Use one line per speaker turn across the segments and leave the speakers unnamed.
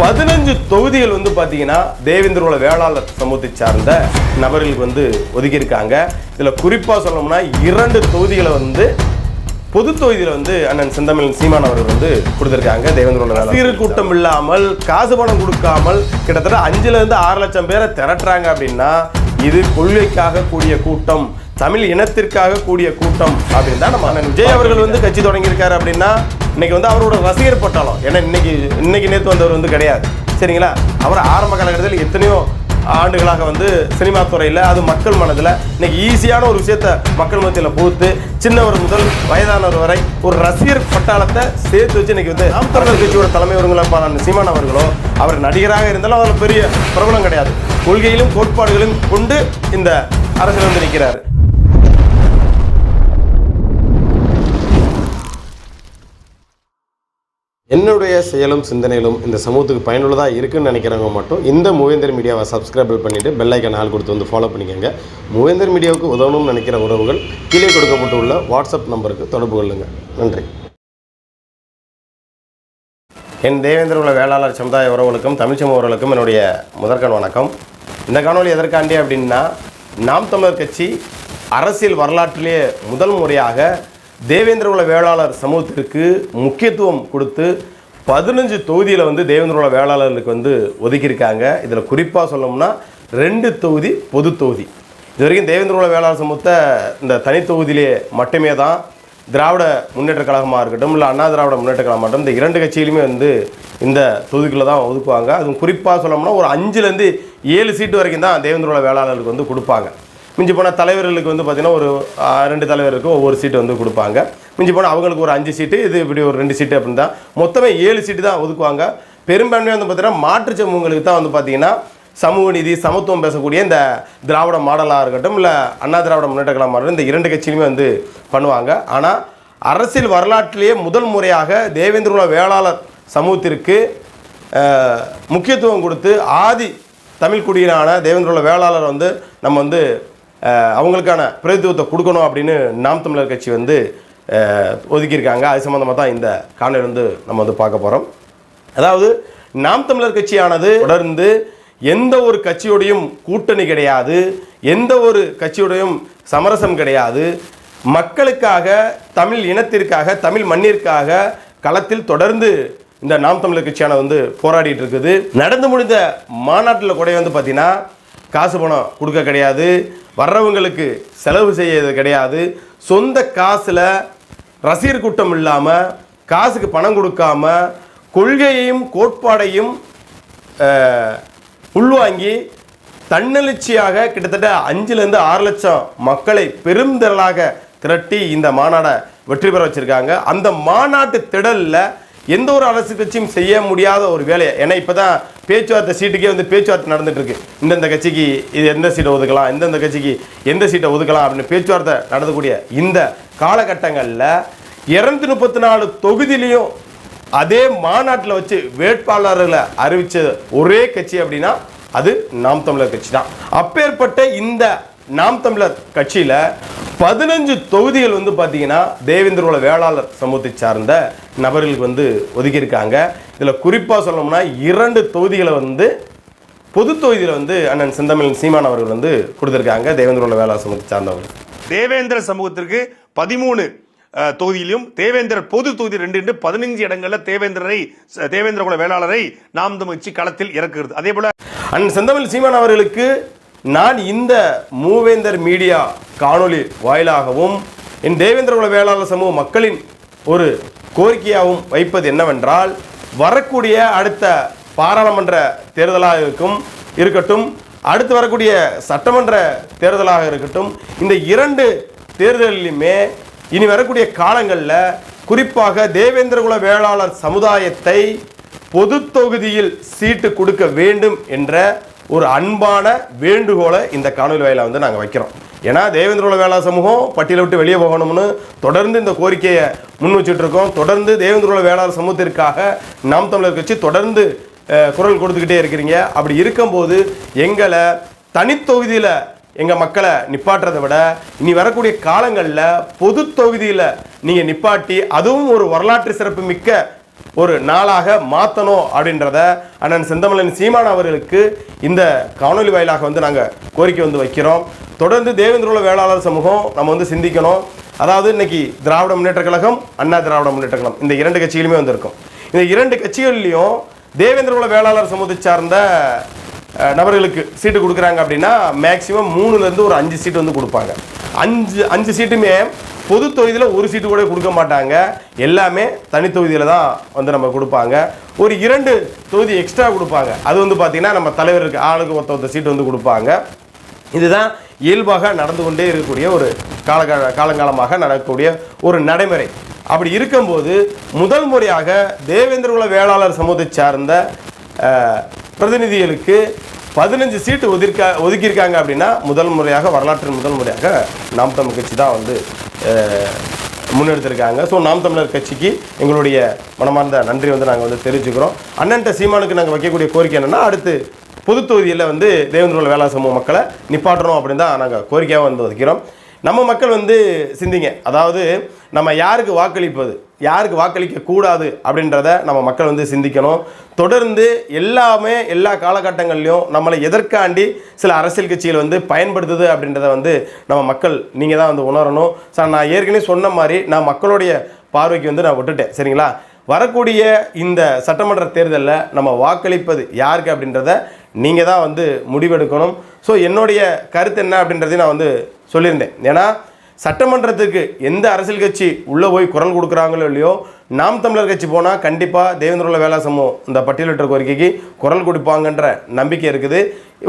15 தொகுதிகள் வந்து பார்த்தீங்கன்னா தேவேந்திர வேளாளர் சமூகத்தை சார்ந்த நபர்களுக்கு வந்து ஒதுக்கியிருக்காங்க. இதில் குறிப்பாக சொல்லணும்னா 2 தொகுதிகளை வந்து பொது தொகுதியில் வந்து அண்ணன் செந்தமிழன் சீமான் அவர்கள் வந்து கொடுத்துருக்காங்க. தேவேந்திர ரசிகர் கூட்டம் இல்லாமல் காசு பணம் கொடுக்காமல் கிட்டத்தட்ட 5-6 லட்சம் பேரை திரட்டுறாங்க அப்படின்னா இது கொள்கைக்காக கூடிய கூட்டம், தமிழ் இனத்திற்காக கூடிய கூட்டம் அப்படின்னு தான் நம்ம அண்ணன் விஜய் அவர்கள் வந்து கட்சி தொடங்கியிருக்காரு. அப்படின்னா இன்னைக்கு வந்து அவரோட ரசிகர் பட்டாளம், ஏன்னா இன்னைக்கு நேற்று வந்தவர் வந்து கிடையாது, சரிங்களா? அவர் ஆரம்ப காலகட்டத்தில் எத்தனையோ ஆண்டுகளாக வந்து சினிமா துறையில் அது மக்கள் மனதில் இன்னைக்கு ஈஸியான ஒரு விஷயத்த மக்கள் மத்தியில் புகுத்து சின்னவர் முதல் வயதானவர் வரை ஒரு ரசிகர் பட்டாளத்தை சேர்த்து வச்சு இன்னைக்கு வந்து நாம் தமிழர் கட்சியோட தலைமையவர்களும் சீமான் அவர்களோ அவர் நடிகராக இருந்தாலும் அதில் பெரிய பிரபலம் கிடையாது, கொள்கையிலும் கோட்பாடுகளும் கொண்டு இந்த அரசியல் வந்து நிற்கிறார். என்னுடைய செயலும் சிந்தனையிலும் இந்த சமூகத்துக்கு பயனுள்ளதாக இருக்குன்னு நினைக்கிறவங்க மட்டும் இந்த மூவேந்தர் மீடியாவை சப்ஸ்கிரைப் பண்ணிவிட்டு பெல் ஐக்கான் ஆள் கொடுத்து வந்து ஃபாலோ பண்ணிக்கோங்க. மூவேந்தர் மீடியாவுக்கு உதவணும்னு நினைக்கிற உறவுகள் கீழே கொடுக்கப்பட்டுள்ள வாட்ஸ்அப் நம்பருக்கு தொடர்பு கொள்ளுங்கள். நன்றி. என் தேவேந்திர வேளாளர் சமுதாய உறவுகளுக்கும் தமிழ் சமூக உறவுகளுக்கும் என்னுடைய முதற்கண் வணக்கம். இந்த காணொலி எதற்காண்டி அப்படின்னா, நாம் தமிழர் கட்சி அரசியல் வரலாற்றிலேயே முதல் முறையாக தேவேந்திர வேளாளர் சமூகத்திற்கு முக்கியத்துவம் கொடுத்து 15 தொகுதியில் வந்து தேவேந்திர வேளாளர்களுக்கு வந்து ஒதுக்கியிருக்காங்க. இதில் குறிப்பாக சொல்லணும்னா 2 தொகுதி பொது தொகுதி. இது வரைக்கும் தேவேந்திர வேளாளர் சமூகத்தை இந்த தனி தொகுதியிலே மட்டுமே தான் திராவிட முன்னேற்ற கழகமாக இருக்கட்டும் இல்லை அண்ணா திராவிட முன்னேற்ற கழகமாக இருக்கட்டும் இந்த 2 கட்சியிலுமே வந்து இந்த தொகுதிக்குள்ளே தான் ஒதுக்குவாங்க. அதுவும் குறிப்பாக சொல்லணும்னா ஒரு 5லேருந்து 7 சீட்டு வரைக்கும் தான் தேவேந்திர வேளாளர்களுக்கு வந்து கொடுப்பாங்க. மிஞ்சி போனால் தலைவர்களுக்கு வந்து பார்த்திங்கன்னா ஒரு 2 தலைவருக்கு ஒவ்வொரு சீட்டு வந்து கொடுப்பாங்க. மிஞ்சி போனால் அவங்களுக்கு ஒரு 5 சீட்டு, இது இப்படி ஒரு 2 சீட்டு அப்படின்னு தான் மொத்தமே 7 சீட்டு தான் ஒதுக்குவாங்க. பெரும்பான்மையாக வந்து பார்த்திங்கன்னா மாற்று சமூகங்களுக்கு தான் வந்து பார்த்திங்கன்னா சமூக நீதி சமத்துவம் பேசக்கூடிய இந்த திராவிட மாடலாக இருக்கட்டும் இல்லை அண்ணா திராவிட முன்னேற்ற கழகமாக இருக்கட்டும் இந்த 2 கட்சியிலுமே வந்து பண்ணுவாங்க. ஆனால் அரசியல் வரலாற்றிலேயே முதல் முறையாக தேவேந்திர வேளாளர் சமூகத்திற்கு முக்கியத்துவம் கொடுத்து ஆதி தமிழ் குடியினான தேவேந்திர வேளாளர் வந்து நம்ம வந்து அவங்களுக்கான பிரதித்துவத்தை கொடுக்கணும் அப்படின்னு நாம் தமிழர் கட்சி வந்து ஒதுக்கியிருக்காங்க. அது சம்மந்தமாக தான் இந்த காணொலி வந்து நம்ம வந்து பார்க்க போகிறோம். அதாவது நாம் தமிழர் கட்சியானது தொடர்ந்து எந்த ஒரு கட்சியோடையும் கூட்டணி கிடையாது, எந்த ஒரு கட்சியோடையும் சமரசம் கிடையாது, மக்களுக்காக தமிழ் இனத்திற்காக தமிழ் மண்ணிற்காக களத்தில் தொடர்ந்து இந்த நாம் தமிழர் கட்சியானது வந்து போராடிட்டு இருக்குது. நடந்து முடிந்த மாநாட்டில் கூட வந்து பார்த்திங்கன்னா காசு பணம் கொடுக்க கிடையாது, வர்றவங்களுக்கு செலவு செய்யறது கிடையாது, சொந்த காசில் ரசிகர் கூட்டம் இல்லாமல் காசுக்கு பணம் கொடுக்காம கொள்கையையும் கோட்பாடையும் உள்வாங்கி தன்னெழுச்சியாக கிட்டத்தட்ட 5-6 லட்சம் மக்களை பெருந்திரளாக திரட்டி இந்த மாநாடை வெற்றி பெற வச்சுருக்காங்க. அந்த மாநாட்டு திடலில் எந்த ஒரு அரசு கட்சியும் செய்ய முடியாத ஒரு வேலையை, ஏன்னா இப்போ தான் பேச்சுவார்த்தை சீட்டுக்கே வந்து பேச்சுவார்த்தை நடந்துட்டு இருக்கு. இந்தந்த கட்சிக்கு இது எந்த சீட்டை ஒதுக்கலாம், எந்தெந்த கட்சிக்கு எந்த சீட்டை ஒதுக்கலாம் அப்படின்னு பேச்சுவார்த்தை நடந்தக்கூடிய இந்த காலகட்டங்களில் 234 தொகுதியிலையும் அதே மாநாட்டில் வச்சு வேட்பாளர்களை அறிவித்த ஒரே கட்சி அப்படின்னா அது நாம் தமிழர் கட்சி தான். அப்பேற்பட்ட இந்த நாம் தமிழர் கட்சியில் 15 தொகுதிகள் வந்து பார்த்தீங்கன்னா தேவேந்திர வேளாளர் சமூகத்தை சார்ந்த நபர்களுக்கு வந்து ஒதுக்கியிருக்காங்க. இதில் குறிப்பாக சொல்லணும்னா 2 தொகுதிகளை வந்து பொது தொகுதியில் வந்து அண்ணன் செந்தமிழன் சீமான் அவர்கள் வந்து கொடுத்துருக்காங்க. தேவேந்திர வேளாளர் சமூகத்தை சார்ந்தவர்கள்
தேவேந்திர சமூகத்திற்கு 13 தொகுதியிலும் தேவேந்திரர் பொது தொகுதி 2 15 இடங்களில் தேவேந்திர குல வேளாளரை நாம் தமிழ் கட்சி களத்தில் இறக்குகிறது. அதே போல
அண்ணன் செந்தமிழ் சீமான் அவர்களுக்கு நான் இந்த மூவேந்தர் மீடியா காணொலி வாயிலாகவும் என் தேவேந்திர குல வேளாளர் சமூக மக்களின் ஒரு கோரிக்கையாகவும் வைப்பது என்னவென்றால், வரக்கூடிய அடுத்த பாராளுமன்ற தேர்தலாக இருக்கட்டும் அடுத்து வரக்கூடிய சட்டமன்ற தேர்தலாக இருக்கட்டும் இந்த 2 தேர்தலிலுமே இனி வரக்கூடிய காலங்களில் குறிப்பாக தேவேந்திர குல வேளாளர் சமுதாயத்தை பொது தொகுதியில் சீட்டு கொடுக்க வேண்டும் என்ற ஒரு அன்பான வேண்டுகோளை இந்த காணொலி வாயில வந்து நாங்கள் வைக்கிறோம். ஏன்னா தேவேந்திர குல வேளாளர் சமூகம் பட்டியலை விட்டு வெளியே போகணும்னு தொடர்ந்து இந்த கோரிக்கையை முன் வச்சுட்டு இருக்கோம். தொடர்ந்து தேவேந்திர குல வேளாளர் சமூகத்திற்காக நாம் தமிழர் கட்சி தொடர்ந்து குரல் கொடுத்துக்கிட்டே இருக்கிறீங்க. அப்படி இருக்கும்போது எங்களை தனித்தொகுதியில் எங்கள் மக்களை நிப்பாட்டுறதை விட இனி வரக்கூடிய காலங்களில் பொது தொகுதியில் நீங்கள் நிப்பாட்டி அதுவும் ஒரு வரலாற்று சிறப்பு மிக்க ஒரு நாளாக மாற்றணும் அப்படின்றத அண்ணன் செந்தமிழன் சீமான் அவர்களுக்கு இந்த காணொலி வாயிலாக வந்து நாங்கள் கோரிக்கை வந்து வைக்கிறோம். தொடர்ந்து தேவேந்திர வேளாளர் சமூகம் நம்ம வந்து சிந்திக்கணும். அதாவது இன்னைக்கு திராவிட முன்னேற்ற கழகம், அண்ணா திராவிட முன்னேற்ற கழகம், இந்த 2 கட்சிகளுமே வந்திருக்கும். இந்த 2 கட்சிகள்லையும் தேவேந்திர வேளாளர் சமூகத்தை சார்ந்த நபர்களுக்கு சீட்டு கொடுக்குறாங்க அப்படின்னா மேக்சிமம் 3லேருந்து ஒரு 5 சீட்டு வந்து கொடுப்பாங்க. 5 சீட்டுமே பொது தொகுதியில் ஒரு சீட்டு கூட கொடுக்க மாட்டாங்க. எல்லாமே தனி தொகுதியில் தான் வந்து நம்ம கொடுப்பாங்க. ஒரு 2 தொகுதி எக்ஸ்ட்ரா கொடுப்பாங்க. அது வந்து பார்த்திங்கன்னா நம்ம தலைவருக்கு ஆளுக்கு ஒருத்த சீட்டு வந்து கொடுப்பாங்க. இதுதான் இயல்பாக நடந்து கொண்டே இருக்கக்கூடிய ஒரு காலங்காலமாக நடக்கக்கூடிய ஒரு நடைமுறை. அப்படி இருக்கும்போது முதல் முறையாக தேவேந்திர வேளாளர் சமூகத்தை சார்ந்த பிரதிநிதிகளுக்கு 15 சீட்டு ஒதுக்கியிருக்காங்க அப்படின்னா முதல் முறையாக, வரலாற்றின் முதல் முறையாக நாம் தமிழர் கட்சி தான் வந்து முன்னெடுத்திருக்காங்க. ஸோ நாம் தமிழர் கட்சிக்கு எங்களுடைய மனமார்ந்த நன்றி வந்து நாங்கள் வந்து தெரிவிச்சுக்கிறோம். அண்ணன்ட்ட சீமானுக்கு நாங்கள் வைக்கக்கூடிய கோரிக்கை என்னென்னா, அடுத்து பொது தொகுதியில் வந்து தேவேந்திர வேளாளர் சமூக மக்களை நிப்பாட்டணும் அப்படின்னு தான் நாங்கள் கோரிக்கையாக வந்து வைக்கிறோம். நம்ம மக்கள் வந்து சிந்திங்க. அதாவது நம்ம யாருக்கு வாக்களிப்பது, யாருக்கு வாக்களிக்க கூடாது அப்படின்றத நம்ம மக்கள் வந்து சிந்திக்கணும். தொடர்ந்து எல்லா காலகட்டங்கள்லையும் நம்மளை எதற்காண்டி சில அரசியல் கட்சிகள் வந்து பயன்படுத்துது அப்படின்றத வந்து நம்ம மக்கள் நீங்கள் தான் வந்து உணரணும். சார், நான் ஏற்கனவே சொன்ன மாதிரி நான் மக்களுடைய பார்வைக்கு வந்து நான் விட்டுட்டேன். சரிங்களா? வரக்கூடிய இந்த சட்டமன்ற தேர்தலில் நம்ம வாக்களிப்பது யாருக்கு அப்படின்றத நீங்கள் தான் வந்து முடிவெடுக்கணும். ஸோ என்னுடைய கருத்து என்ன அப்படின்றதையும் நான் வந்து சொல்லியிருந்தேன். ஏன்னா சட்டமன்றத்துக்கு எந்த அரசியல் கட்சி உள்ளே போய் குரல் கொடுக்குறாங்களோ இல்லையோ, நாம் தமிழர் கட்சி போனால் கண்டிப்பாக தேவேந்திர வேளாளர் சமூகம் இந்த பட்டியலிட்ட கோரிக்கைக்கு குரல் கொடுப்பாங்கன்ற நம்பிக்கை இருக்குது.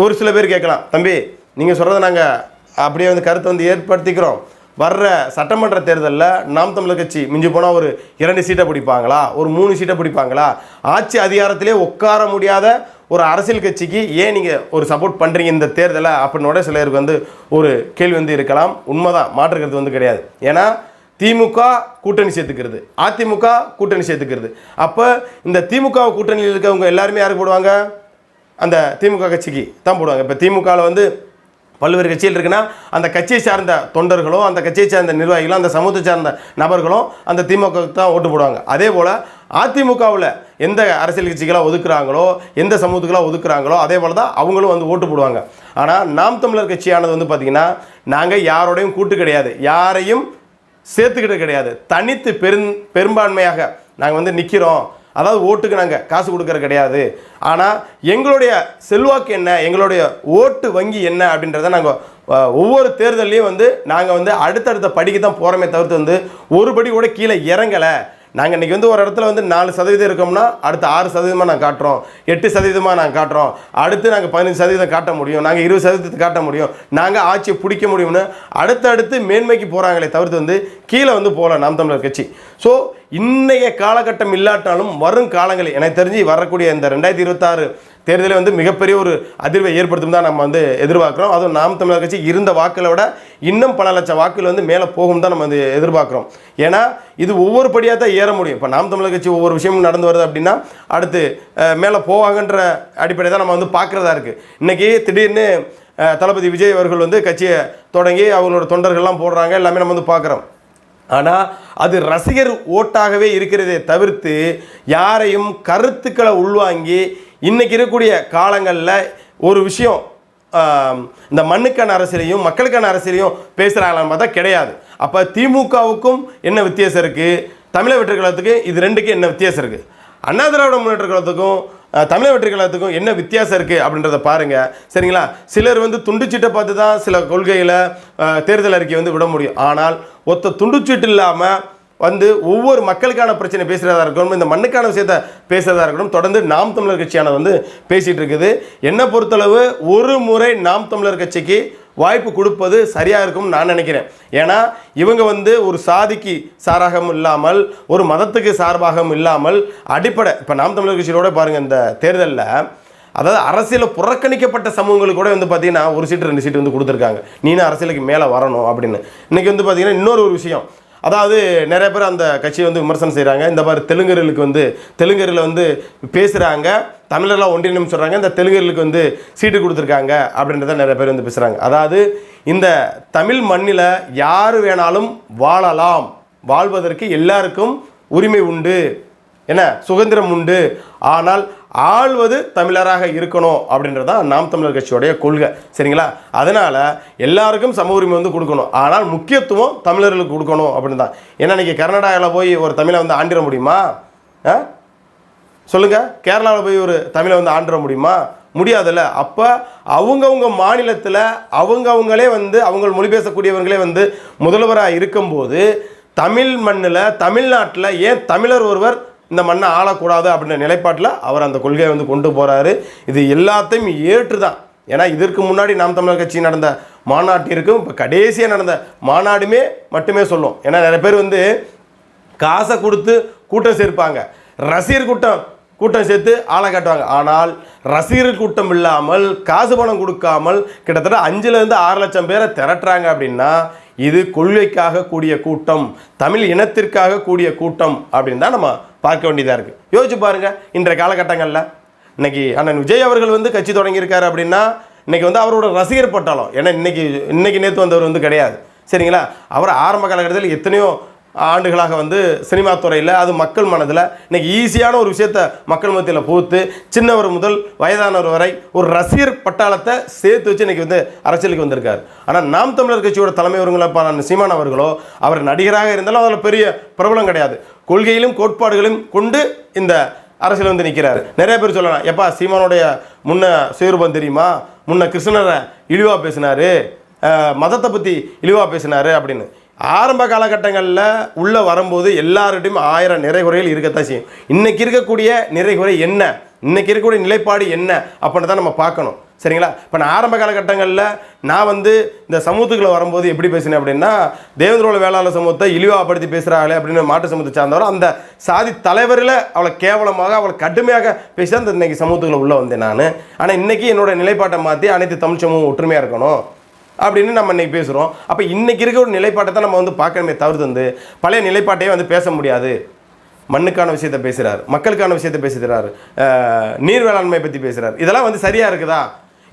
ஒரு சில பேர் கேட்கலாம், தம்பி நீங்கள் சொல்கிறத நாங்கள் அப்படியே வந்து கருத்தை வந்து ஏற்படுத்திக்கிறோம், வர்ற சட்டமன்ற தேர்தலில் நாம் தமிழர் கட்சி மிஞ்சி போனால் ஒரு 2 சீட்டை பிடிப்பாங்களா, ஒரு 3 சீட்டை பிடிப்பாங்களா, ஆட்சி அதிகாரத்திலே உட்கார முடியாத ஒரு அரசியல் கட்சிக்கு ஏன் நீங்கள் ஒரு சப்போர்ட் பண்ணுறீங்க இந்த தேர்தலை அப்படின்னோட சிலருக்கு வந்து ஒரு கேள்வி வந்து இருக்கலாம். உண்மைதான், மாற்றுக்கிறது வந்து கிடையாது. ஏன்னா திமுக கூட்டணி சேர்த்துக்கிறது, அதிமுக கூட்டணி சேர்த்துக்கிறது. அப்போ இந்த திமுக கூட்டணியில் இருக்கவங்க எல்லாருமே யாருக்கு போடுவாங்க? அந்த திமுக கட்சிக்கு தான் போடுவாங்க. இப்போ திமுகவில் வந்து பல்வேறு கட்சிகள் இருக்குன்னா அந்த கட்சியை சார்ந்த தொண்டர்களும், அந்த கட்சியை சார்ந்த நிர்வாகிகளும், அந்த சமூகத்தை சார்ந்த நபர்களும் அந்த திமுக தான் ஓட்டு போடுவாங்க. அதே போல் அதிமுகவில் எந்த அரசியல் கட்சிகளாக ஒதுக்குறாங்களோ, எந்த சமூகத்துக்கெல்லாம் ஒதுக்குறாங்களோ, அதே போல் தான் அவங்களும் வந்து ஓட்டு போடுவாங்க. ஆனால் நாம் தமிழர் கட்சியானது வந்து பார்த்திங்கன்னா, நாங்கள் யாரோடையும் கூட்டு கிடையாது, யாரையும் சேர்த்துக்கிட்டு கிடையாது, தனித்து பெரும்பான்மையாக நாங்கள் வந்து நிற்கிறோம். அதாவது ஓட்டுக்கு நாங்கள் காசு கொடுக்கற கிடையாது. ஆனால் எங்களுடைய செல்வாக்கு என்ன, எங்களுடைய ஓட்டு வங்கி என்ன அப்படின்றத நாங்கள் ஒவ்வொரு தேர்தலையும் வந்து நாங்கள் வந்து அடுத்தடுத்த படிக்கு தான் போகிறோமே தவிர்த்து வந்து ஒரு படி கூட கீழே இறங்கலை. நாங்கள் இன்றைக்கி வந்து ஒரு இடத்துல வந்து 4% இருக்கோம்னா அடுத்து 6% நாங்கள் காட்டுறோம், 8% நாங்கள் காட்டுறோம், அடுத்து நாங்கள் 15% காட்ட முடியும், நாங்கள் 20% காட்ட முடியும், நாங்கள் ஆட்சியை பிடிக்க முடியும்னு அடுத்தடுத்து மேன்மைக்கு போகிறாங்களே தவிர்த்து வந்து கீழே வந்து போகல நாம் தமிழர் கட்சி. ஸோ இன்றைய காலகட்டம் இல்லாட்டாலும் வரும் காலங்களில் எனக்கு தெரிஞ்சு வரக்கூடிய இந்த 2026 தேர்தலில் வந்து மிகப்பெரிய ஒரு அதிர்வை ஏற்படுத்தும் தான் நம்ம வந்து எதிர்பார்க்குறோம். அதுவும் நாம் தமிழர் கட்சி இருந்த வாக்களை விட இன்னும் பல லட்சம் வாக்குகள் வந்து மேலே போகும் தான் நம்ம வந்து எதிர்பார்க்குறோம். ஏன்னா இது ஒவ்வொரு படியாக தான் ஏற முடியும். இப்போ நாம் தமிழர் கட்சி ஒவ்வொரு விஷயமும் நடந்து வருது அப்படின்னா அடுத்து மேலே போவாங்கன்ற அடிப்படை தான் நம்ம வந்து பார்க்குறதா இருக்குது. இன்றைக்கி திடீர்னு தளபதி விஜய் அவர்கள் வந்து கட்சியை தொடங்கி அவங்களோட தொண்டர்கள்லாம் போடுறாங்க, எல்லாமே நம்ம வந்து பார்க்குறோம். ஆனால் அது ரசிகர் ஓட்டாகவே இருக்கிறதே தவிர்த்து யாரையும் கருத்துக்களை உள்வாங்கி இன்றைக்கி இருக்கக்கூடிய காலங்களில் ஒரு விஷயம் இந்த மண்ணுக்கான அரசியலையும் மக்களுக்கான அரசியலையும் பேசுகிறாங்களான்னு பார்த்தா கிடையாது. அப்போ திமுகவுக்கும் என்ன வித்தியாசம் இருக்குது, தமிழக வெற்றி கழகத்துக்கு இது 2க்கும் என்ன வித்தியாசம் இருக்குது, அண்ணா திராவிட முன்னேற்ற கழகத்துக்கும் தமிழக வெற்றி கழகத்துக்கும் என்ன வித்தியாசம் இருக்குது அப்படின்றத பாருங்கள். சரிங்களா? சிலர் வந்து துண்டுச்சீட்டை பார்த்து தான் சில கொள்கைகளை தேர்தல் அறிக்கை வந்து விட முடியும். ஆனால் ஒத்த துண்டுச்சீட்டு இல்லாமல் வந்து ஒவ்வொரு மக்களுக்கான பிரச்சனை பேசுகிறதா இருக்கணும், இந்த மண்ணுக்கான விஷயத்தை பேசுகிறதா இருக்கணும், தொடர்ந்து நாம் தமிழர் கட்சியானது வந்து பேசிகிட்டு இருக்குது. என்னை பொறுத்தளவு ஒரு முறை நாம் தமிழர் கட்சிக்கு வாய்ப்பு கொடுப்பது சரியாக இருக்கும்னு நான் நினைக்கிறேன். ஏன்னா இவங்க வந்து ஒரு சாதிக்கு சாராகவும் இல்லாமல், ஒரு மதத்துக்கு சார்பாகவும் இல்லாமல், அடிப்படை இப்போ நாம் தமிழர் கட்சியோட பாருங்கள் இந்த தேர்தலில், அதாவது அரசியலில் புறக்கணிக்கப்பட்ட சமூகங்களுக்கு கூட வந்து பார்த்தீங்கன்னா 1 சீட்டு 2 சீட்டு வந்து கொடுத்துருக்காங்க. நீனும் அரசியலுக்கு மேலே வரணும் அப்படின்னு. இன்றைக்கி வந்து பார்த்தீங்கன்னா இன்னொரு ஒரு விஷயம், அதாவது நிறைய பேர் அந்த கட்சியை வந்து விமர்சனம் செய்கிறாங்க. இந்த மாதிரி தெலுங்கர்களுக்கு வந்து தெலுங்கரில் வந்து பேசுகிறாங்க, தமிழரெலாம் ஒன்றியம் சொல்கிறாங்க, இந்த தெலுங்கர்களுக்கு வந்து சீட்டு கொடுத்துருக்காங்க அப்படின்றத நிறைய பேர் வந்து பேசுகிறாங்க. அதாவது இந்த தமிழ் மண்ணில் யார் வேணாலும் வாழலாம், வாழ்வதற்கு எல்லாருக்கும் உரிமை உண்டு. என்ன சுதந்திரம் உண்டு, ஆனால் ஆள்வது தமிழராக இருக்கணும் அப்படின்றதான் நாம் தமிழர் கட்சியோடைய கொள்கை. சரிங்களா? அதனால் எல்லாருக்கும் சம உரிமை வந்து கொடுக்கணும், ஆனால் முக்கியத்துவம் தமிழர்களுக்கு கொடுக்கணும் அப்படின்னு தான். ஏன்னா இன்றைக்கி கர்நாடகாவில் போய் ஒரு தமிழை வந்து ஆண்டிட முடியுமா? சொல்லுங்கள். கேரளாவில் போய் ஒரு தமிழை வந்து ஆண்டிட முடியுமா? முடியாதுல்ல. அப்போ அவங்கவுங்க மாநிலத்தில் அவங்களே வந்து அவங்க மொழி பேசக்கூடியவங்களே வந்து முதல்வராக இருக்கும்போது தமிழ் மண்ணில் தமிழ்நாட்டில் ஏன் தமிழர் ஒருவர் இந்த மண்ணை ஆளக்கூடாது அப்படின்ற நிலைப்பாட்டில் அவர் அந்த கொள்கையை வந்து கொண்டு போகிறாரு. இது எல்லாத்தையும் ஏற்று தான். ஏன்னா இதற்கு முன்னாடி நாம் தமிழர் கட்சி நடந்த மாநாட்டிற்கும் இப்போ கடைசியாக நடந்த மாநாடுமே மட்டுமே சொல்லும். ஏன்னா நிறைய பேர் வந்து காசை கொடுத்து கூட்டம் சேர்ப்பாங்க, ரசிகர் கூட்டம் சேர்த்து ஆளை காட்டுவாங்க. ஆனால் ரசிகர் கூட்டம் இல்லாமல் காசு பணம் கொடுக்காமல் கிட்டத்தட்ட 5,000 to 6 லட்சம் பேரை திரட்டுறாங்க அப்படின்னா இது கொள்கைக்காக கூடிய கூட்டம், தமிழ் இனத்திற்காக கூடிய கூட்டம் அப்படின்னு தான் நம்ம பார்க்க வேண்டியதாக இருக்குது. யோசிச்சு பாருங்கள். இன்றைய காலகட்டங்களில் இன்னைக்கு அண்ணன் விஜய் அவர்கள் வந்து கட்சி தொடங்கியிருக்காரு அப்படின்னா இன்னைக்கு வந்து அவரோட ரசிகர் பட்டாளம். ஏன்னா இன்னைக்கு நேற்று வந்தவர் வந்து கிடையாது. சரிங்களா? அவர் ஆரம்ப காலகட்டத்தில் எத்தனையோ ஆண்டுகளாக வந்து சினிமா துறையில் அது மக்கள் மனதில் இன்றைக்கி ஈஸியான ஒரு விஷயத்தை மக்கள் மத்தியில் புகுத்து சின்னவர் முதல் வயதானவர் வரை ஒரு ரசிகர் பட்டாளத்தை சேர்த்து வச்சு இன்றைக்கி வந்து அரசியலுக்கு வந்திருக்காரு. ஆனால் நாம் தமிழர் கட்சியோட தலைமையவர்களான சீமான் அவர்களோ அவர் நடிகராக இருந்தாலும் அதில் பெரிய பிரபலம் கிடையாது. கொள்கையிலும் கோட்பாடுகளையும் கொண்டு இந்த அரசியல் வந்து நிற்கிறாரு. நிறைய பேர் சொல்லலாம், எப்பா சீமானுடைய முன்ன சுயரூபம் தெரியுமா, முன்ன கிருஷ்ணரை இழிவாக பேசினார், மதத்தை பற்றி இழிவாக பேசினார் அப்படின்னு. ஆரம்ப காலகட்டங்களில் உள்ளே வரும்போது எல்லார்கிட்டையும் 1000 நிறைகுறைகள் இருக்கத்தான் செய்யும். இன்றைக்கி இருக்கக்கூடிய நிறைகுறை என்ன, இன்றைக்கி இருக்கக்கூடிய நிலைப்பாடு என்ன அப்படின்னு தான் நம்ம பார்க்கணும். சரிங்களா? இப்போ நான் ஆரம்ப காலகட்டங்களில் நான் வந்து இந்த சமூகத்துக்குள்ளே வரும்போது எப்படி பேசினேன் அப்படின்னா, தேவேந்திரோட வேளாளர் சமூகத்தை இழிவாப்படுத்தி பேசுகிறாங்களே அப்படின்னு மாட்டு சமூகத்தை சார்ந்தவர் அந்த சாதி தலைவரில் அவளை கேவலமாக அவளை கடுமையாக பேசி தான் இன்றைக்கி சமூகத்துக்குள்ளே உள்ளே வந்தேன் நான். ஆனால் இன்றைக்கி என்னோட நிலைப்பாட்டை மாற்றி அனைத்து தமிழ் சமூகம் ஒற்றுமையாக இருக்கணும் அப்படின்னு நம்ம இன்றைக்கி பேசுகிறோம். அப்போ இன்றைக்கி இருக்க ஒரு நிலைப்பாட்டை தான் நம்ம வந்து பார்க்கணுமே தவிர்த்து வந்து பழைய நிலைப்பாட்டையே வந்து பேச முடியாது. மண்ணுக்கான விஷயத்தை பேசுகிறார், மக்களுக்கான விஷயத்தை பேசுகிறார், நீர் வேளாண்மை பற்றி பேசுகிறார். இதெல்லாம் வந்து சரியாக இருக்குதா?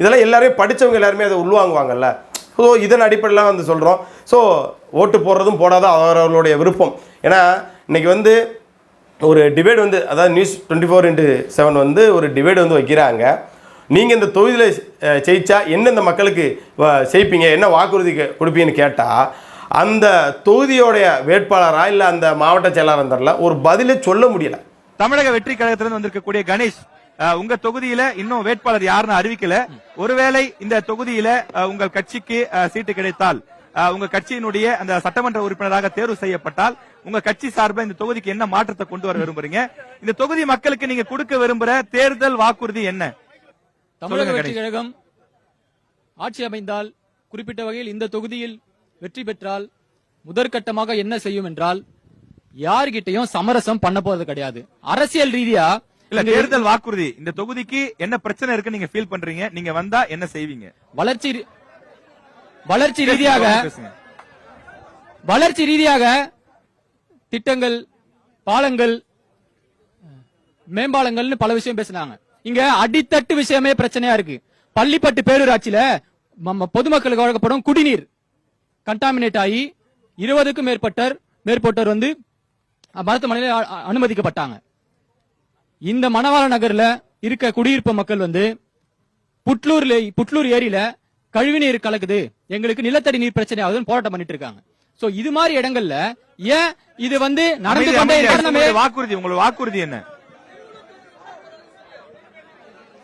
இதெல்லாம் எல்லாருமே படித்தவங்க எல்லாருமே அதை உள்வாங்குவாங்கல்ல. ஸோ இதன் அடிப்படையில் வந்து சொல்கிறோம். ஸோ ஓட்டு போடுறதும் போடாதான் அவர்களுடைய விருப்பம். ஏன்னா இன்றைக்கி வந்து ஒரு டிபேட் வந்து அதாவது நியூஸ் 24/7 வந்து ஒரு டிபேட் வந்து வைக்கிறாங்க. நீங்கள் இந்த தொகுதியில் ஜெயிச்சா என்ன இந்த மக்களுக்கு செய்ப்பீங்க, என்ன வாக்குறுதி கொடுப்பீங்கன்னு கேட்டால் அந்த தொகுதியோடைய வேட்பாளரா இல்லை அந்த மாவட்ட செயலாளர் தெரியல ஒரு பதிலே சொல்ல முடியல.
தமிழக வெற்றி கழகத்திலிருந்து வந்திருக்கக்கூடிய கணேஷ், உங்க தொகுதியில இன்னும் வேட்பாளர் யாருன்னு அறிவிக்கல. ஒருவேளை இந்த தொகுதியில உங்கள் கட்சிக்கு சீட்டு கிடைத்தால், உங்க கட்சியினுடைய அந்த சட்டமன்ற உறுப்பினராக தேர்வு செய்யப்பட்டால் உங்க கட்சி சார்பில் இந்த தொகுதிக்கு என்ன மாற்றத்தை கொண்டு வர விரும்புறீங்க? இந்த தொகுதி மக்களுக்கு நீங்க கொடுக்க விரும்புற தேர்தல் வாக்குறுதி என்ன?
தமிழக வெற்றி கழகம் ஆட்சி அமைந்தால் குறிப்பிட்ட வகையில் இந்த தொகுதியில் வெற்றி பெற்றால் முதற்கட்டமாக என்ன செய்யும் என்றால் யார்கிட்டையும் சமரசம் பண்ண போறது கிடையாது. அரசியல் ரீதியா
இல்ல, தேர்தல் வாக்குறுதி இந்த தொகுதிக்கு என்ன பிரச்சனை இருக்கு நீங்க ஃபீல் பண்றீங்க, நீங்க வந்தா என்ன செய்வீங்க?
வளர்ச்சி ரீதியாக திட்டங்கள், பாலங்கள், மேம்பாலங்கள்னு பல விஷயம் பேசினாங்க. இங்க அடித்தட்டு விஷயமே பிரச்சனையா இருக்கு. பள்ளிப்பட்டு பேரூராட்சியில பொதுமக்களுக்கு வழங்கப்படும் குடிநீர் கண்டாமினேட் ஆகி 20க்கும் மேற்பட்டோர் வந்து மருத்துவமனையில் அனுமதிக்கப்பட்டாங்க. இந்த மணவாள நகர்ல இருக்க குடியிருப்பு மக்கள் வந்து புட்லூர் ஏரியில கழிவுநீர் கலக்குது, எங்களுக்கு நிலத்தடி நீர் பிரச்சனை ஆகுதுன்னு போராட்டம் பண்ணிட்டு இருக்காங்க. சோ இது மாதிரி இடங்கள்ல ஏன் இது வந்து நடந்து கொண்டே
வாக்குறுதி என்ன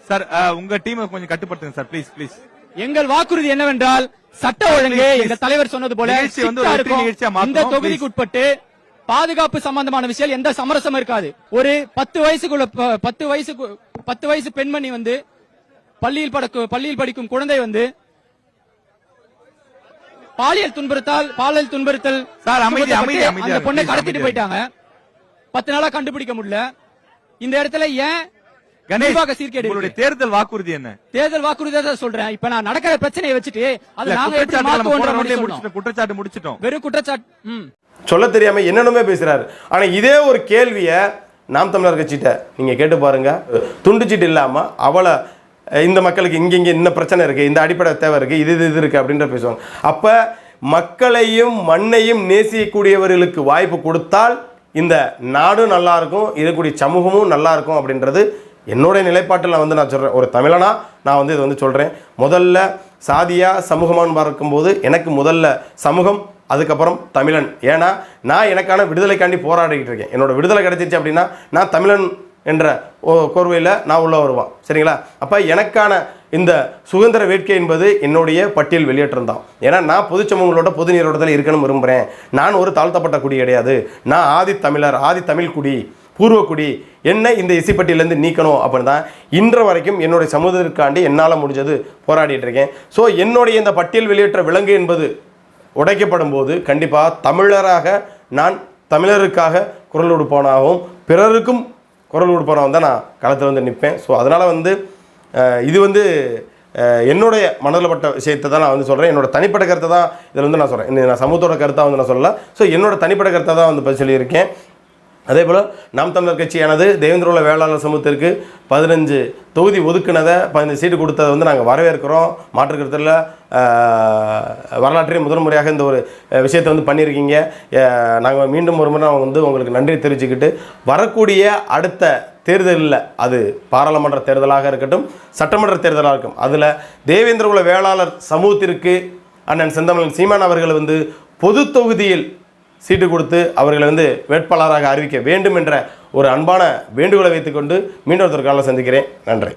சார்? உங்க டீம் கொஞ்சம் கட்டுப்படுத்துங்க சார், ப்ளீஸ் ப்ளீஸ்.
எங்கள் வாக்குறுதி என்னவென்றால் சட்ட ஒழுங்கு எங்க தலைவர் சொன்னது போல இந்த தொகுதிக்கு உட்பட்டு பாதுகாப்பு சம்பந்தமான விஷயம் எந்த சமரசம் இருக்காது. ஒரு 10 வயசு பெண்மணி வந்து பள்ளியில் படிக்கும் குழந்தை வந்து பாலியல் துன்புறுத்தல் அந்த பொண்ணை கடத்திட்டு போயிட்டாங்க. 10 நாளா கண்டுபிடிக்க முடியல. இந்த இடத்துல ஏன்
தேர்தல் வாக்குறுதி என்ன?
தேர்தல் வாக்குறுதி தான் சொல்றேன். இப்ப நான் நடக்கிற பிரச்சனையை வச்சுட்டு அது நாங்க
குற்றச்சாட்டு முடிச்சிட்டோம்.
வெறும் குற்றச்சாட்டு
சொல்ல தெரியாம என்னென்னமே பேசுறாரு. ஆனா இதே ஒரு கேள்வியை நாம் தமிழர் கட்சிட்ட நீங்க கேட்டு பாருங்க. துண்டுச்சீட்டு இல்லாம அவளை இந்த மக்களுக்கு இங்க இன்ன பிரச்சனை இருக்கு, இந்த அடிப்படை தேவை இருக்கு, இது இருக்கு அப்படின்ற பேசுவாங்க. அப்ப மக்களையும் மண்ணையும் நேசிக்கக்கூடியவர்களுக்கு வாய்ப்பு கொடுத்தால் இந்த நாடும் நல்லா இருக்கும், இருக்கக்கூடிய சமூகமும் நல்லா இருக்கும் அப்படின்றது என்னுடைய நிலைப்பாட்டில் நான் சொல்கிறேன். ஒரு தமிழனா நான் இது சொல்கிறேன். முதல்ல சாதியா சமூகமானு பார்க்கும்போது எனக்கு முதல்ல சமூகம், அதுக்கப்புறம் தமிழன். ஏன்னா நான் எனக்கான விடுதலைக்காண்டி போராடிக்கிட்டு இருக்கேன். என்னோட விடுதலை கிடைச்சிச்சு அப்படின்னா நான் தமிழன் என்ற கோர்வையில் நான் உள்ள வருவான். சரிங்களா? அப்போ எனக்கான இந்த சுதந்திர வேட்கை என்பது என்னுடைய பட்டியல் வெளியேற்றம் தான். ஏன்னா நான் பொது சமூகங்களோட பொது நீரோட்டத்தில் இருக்கணும்னு விரும்புகிறேன். நான் ஒரு தாழ்த்தப்பட்ட குடி கிடையாது. நான் ஆதி தமிழர், ஆதி தமிழ் குடி, பூர்வக்குடி. என்ன இந்த இசைப்பட்டியலேருந்து நீக்கணும் அப்படின்னு தான் இன்று வரைக்கும் என்னுடைய சமூகத்திற்காண்டி என்னால் முடிஞ்சது போராடிட்டு இருக்கேன். ஸோ என்னுடைய இந்த பட்டியல் வெளியேற்ற விலங்கு என்பது உடைக்கப்படும் போது கண்டிப்பாக தமிழராக நான் தமிழருக்காக குரல் கொடுப்பவனாகவும் பிறருக்கும் குரல் கொடுப்பவனாகவும் தான் நான் களத்தில் நிற்பேன். ஸோ அதனால் இது என்னுடைய மனதில் பட்ட விஷயத்தை தான் நான் சொல்கிறேன். என்னோட தனிப்பட்ட கருத்தை தான் இதில் நான் சொல்கிறேன். நான் சமூகத்தோட கருத்தாக நான் சொல்லலை. ஸோ என்னோட தனிப்பட்ட கருத்தை தான் சொல்லியிருக்கேன். அதே போல் நாம் தமிழர் கட்சியானது தேவேந்திர குல வேளாளர் சமூகத்திற்கு 15 தொகுதி ஒதுக்குனதை 15 சீட்டு கொடுத்ததை நாங்கள் வரவேற்கிறோம். மாற்றுக்கருத்தில் வரலாற்றில் முதல் முறையாக இந்த ஒரு விஷயத்தை பண்ணியிருக்கீங்க. நாங்கள் மீண்டும் ஒரு முறை உங்களுக்கு நன்றி தெரிவிச்சுக்கிட்டு வரக்கூடிய அடுத்த தேர்தலில் அது பாராளுமன்ற தேர்தலாக இருக்கட்டும், சட்டமன்ற தேர்தலாக இருக்கும், அதில் தேவேந்திர குல வேளாளர் சமூகத்திற்கு அண்ணன் செந்தமிழன் சீமான் அவர்கள் பொது தொகுதியில் சீட்டு கொடுத்து அவர்களை வேட்பாளராக அறிவிக்க வேண்டும் என்ற ஒரு அன்பான வேண்டுகோளை வைத்துக்கொண்டு மீண்டும் ஒரு காலையில் சந்திக்கிறேன். நன்றி.